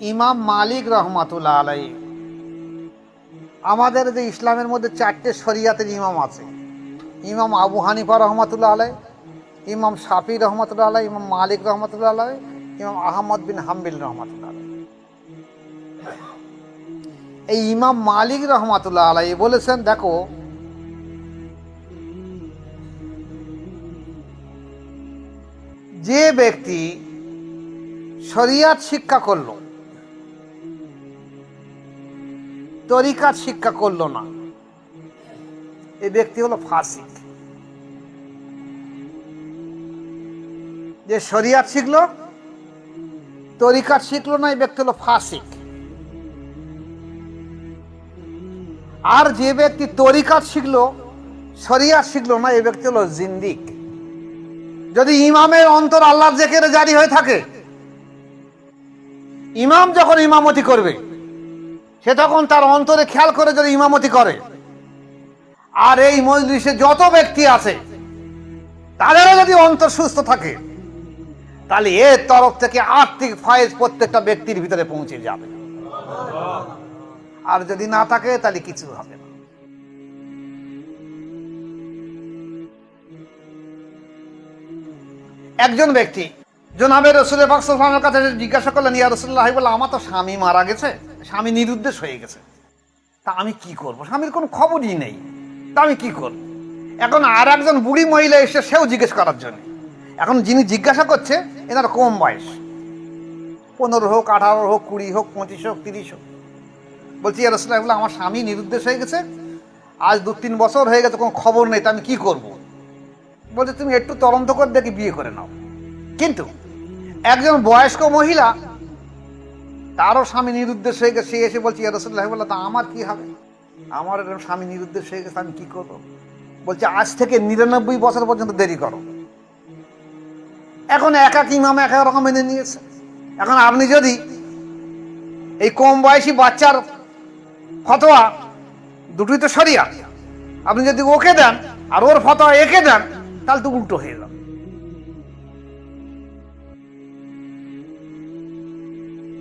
ইমাম মালিক রহমাতুল্লাহ আলাইহি, আমাদের যে ইসলামের মধ্যে 4টে শরিয়াতের ইমাম আছে, ইমাম আবু হানিফা রহমাতুল্লাহ আলাইহি, ইমাম শাফি রহমাতুল্লাহ আলাইহি, ইমাম মালিক রহমাতুল্লাহ আলাইহি, ইমাম আহমদ বিন হাম্বল রহমাতুল্লাহ আলাইহি। এই ইমাম মালিক রহমাতুল্লাহ আলাইহি বলেছেন, দেখো যে ব্যক্তি শরিয়াত শিক্ষা করলো, তরিকাত শিক্ষা করলো না, এই ব্যক্তি হলো ফাসিক। যে শরিয়াত শিখলো, তরিকাত শিখলো না, এই ব্যক্তি হলো ফাসিক। আর যে ব্যক্তি তরিকাত শিখলো, শরিয়াত শিখলো না, এই ব্যক্তি হলো জিন্দিক। যদি ইমামের অন্তর আল্লাহর জিকিরে জারি হয়ে থাকে, ইমাম যখন ইমামতি করবে, সে তখন তার অন্তরে খেয়াল করে যদি ইমামতি করে, আর এই মজলিসে যত ব্যক্তি আছে তাদেরও যদি অন্তর সুস্থ থাকে, তাহলে এর তরফ থেকে আর্থিক ফায়েজ প্রত্যেকটা ব্যক্তির ভিতরে পৌঁছে যাবে। আর যদি না থাকে তাহলে কিছু হবে না। একজন ব্যক্তি জনাবে রাসূলের পাক সাল্লাল্লাহু আলাইহি ওয়াসাল্লামের কাছে জিজ্ঞাসা করলেন, ইয়া রাসূলুল্লাহ, বলে আমার তো স্বামী মারা গেছে, স্বামী নিরুদ্দেশ হয়ে গেছে, তা আমি কি করব? স্বামীর কোনো খবরই নেই, তা আমি কি করব? এখন আর একজন বুড়ি মহিলা এসে সেও জিজ্ঞেস করার জন্য। এখন যিনি জিজ্ঞাসা করছে এনার কম বয়স, 15 হোক, 18 হোক, 20 হোক, 25 হোক, 30 হোক। বলছি, ইয়া রাসূলুল্লাহ, আমার স্বামী নিরুদ্দেশ হয়ে গেছে, আজ 2-3 বছর হয়ে গেছে, কোনো খবর নেই, তা আমি কি করব? বলছে, তুমি একটু তদন্ত করে দেখি বিয়ে করে নাও। কিন্তু একজন বয়স্ক মহিলা, তারও স্বামী নিরুদ্দেশ হয়ে গেছে, সে এসে বলছে, ইয়া রাসূলুল্লাহ, বলল, তা আমার কি হবে? আমার এরকম স্বামী নিরুদ্দেশ হয়ে গেছে, আমি কি করব? বলছে, আজ থেকে 99 বছর পর্যন্ত দেরি করো। এখন এক এক ইমাম এক এক রকম মেনে নিয়েছে। এখন আপনি যদি এই কম বয়সী বাচ্চার ফতোয়া, দুটোই তো শরিয়াত, আপনি যদি ওকে দেন আর ওর ফতোয়া একে দেন, তাহলে তো উল্টো হয়ে যাবে।